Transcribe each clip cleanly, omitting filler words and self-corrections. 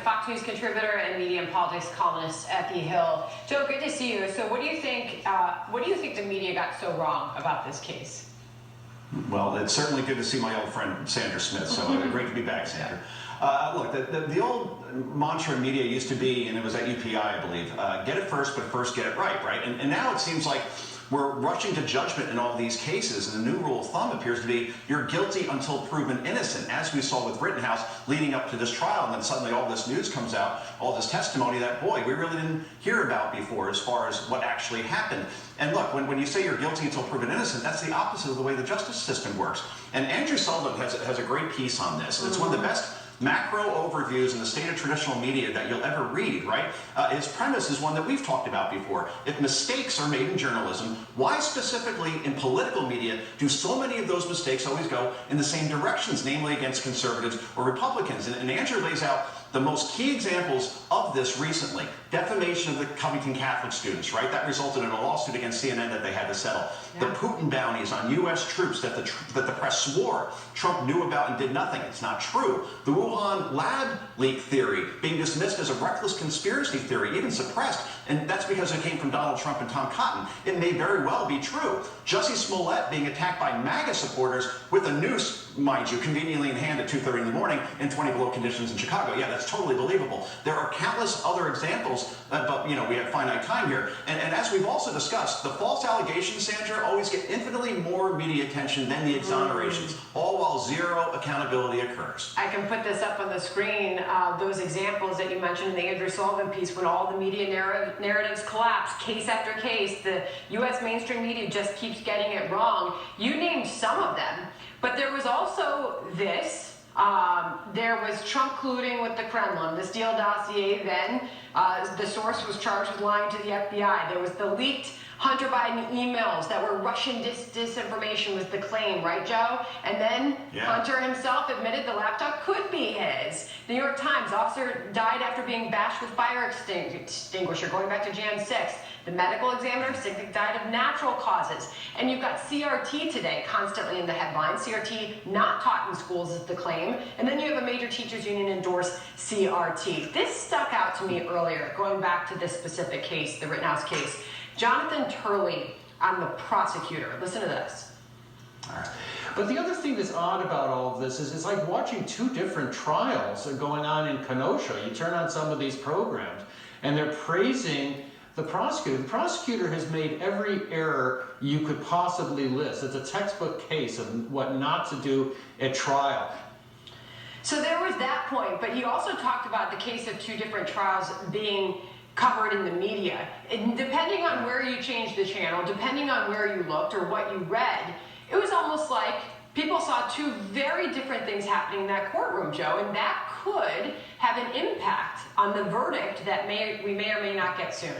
Fox News contributor and media and politics columnist at The Hill. Joe, good to see you. So what do you think the media got so wrong about this case? Well, it's certainly good to see my old friend Sandra Smith, so great to be back, Sandra. Look, the old mantra in media used to be, and it was at UPI, I believe, get it first, but first get it right, right? And now it seems like we're rushing to judgment in all these cases, and the new rule of thumb appears to be you're guilty until proven innocent, as we saw with Rittenhouse leading up to this trial, and then suddenly all this news comes out, all this testimony that, boy, we really didn't hear about before as far as what actually happened. And look, when you say you're guilty until proven innocent, that's the opposite of the way the justice system works. And Andrew Sullivan has a great piece on this. It's one of the best macro overviews in the state of traditional media that you'll ever read, right? His premise is one that we've talked about before. If mistakes are made in journalism, why specifically in political media do so many of those mistakes always go in the same directions, namely against conservatives or Republicans? And Andrew lays out the most key examples of this recently. Defamation of the Covington Catholic students, right? That resulted in a lawsuit against CNN that they had to settle. Yeah. The Putin bounties on U.S. troops that the press swore Trump knew about and did nothing. It's not true. The Wuhan lab leak theory being dismissed as a reckless conspiracy theory, even suppressed, and that's because it came from Donald Trump and Tom Cotton. It may very well be true. Jussie Smollett being attacked by MAGA supporters with a noose, mind you, conveniently in hand at 2:30 in the morning in 20 below conditions in Chicago. Yeah, that's totally believable. There are countless other examples, but you know, we have finite time here. And as we've also discussed, the false allegations, Sandra, always get infinitely more media attention than the exonerations, all while zero accountability occurs. I can put this up on the screen, those examples that you mentioned in the Andrew Sullivan piece, when all the media narratives collapse, case after case, the U.S. mainstream media just keeps getting it wrong. You named some of them, but there was also this. There was Trump colluding with the Kremlin, the Steele dossier then. The source was charged with lying to the FBI. There was the leaked Hunter Biden emails that were Russian disinformation was the claim, right, Joe? And then Hunter himself admitted the laptop could be his. The New York Times, officer died after being bashed with fire extinguisher, going back to Jan 6th. The medical examiner died of natural causes. And you've got CRT today constantly in the headlines. CRT not taught in schools is the claim. And then you have a major teachers union endorse CRT. This stuck out to me earlier, going back to this specific case, the Rittenhouse case. Jonathan Turley, I'm the prosecutor. Listen to this. All right. But the other thing that's odd about all of this is it's like watching two different trials going on in Kenosha. You turn on some of these programs, and they're praising the prosecutor. The prosecutor has made every error you could possibly list. It's a textbook case of what not to do at trial. So there was that point, but you also talked about the case of two different trials being covered in the media. And depending on where you changed the channel, depending on where you looked or what you read, it was almost like people saw two very different things happening in that courtroom, Joe, and that could have an impact on the verdict that we may or may not get soon.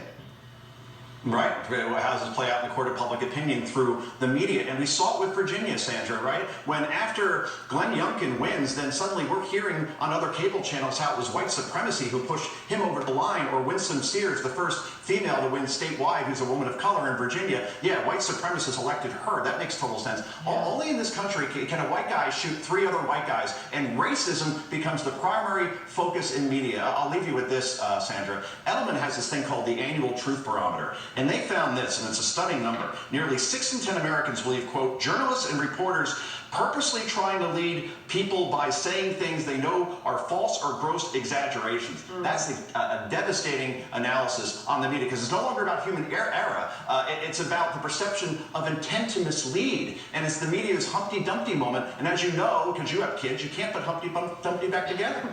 Right. How does this play out in the court of public opinion through the media? And we saw it with Virginia, Sandra, right? When after Glenn Youngkin wins, then suddenly we're hearing on other cable channels how it was white supremacy who pushed him over the line, or Winsome Sears, the first female to win statewide who's a woman of color in Virginia. Yeah, white supremacists elected her. That makes total sense. Yeah. Only in this country can a white guy shoot three other white guys, and racism becomes the primary focus in media. I'll leave you with this, Sandra. Edelman has this thing called the Annual Truth Barometer. And they found this, and it's a stunning number. Nearly 6 in 10 Americans believe, quote, journalists and reporters purposely trying to lead people by saying things they know are false or gross exaggerations. That's a devastating analysis on the media, because it's no longer about human error. It's about the perception of intent to mislead. And it's the media's Humpty Dumpty moment. And as you know, because you have kids, you can't put Humpty Dumpty back together.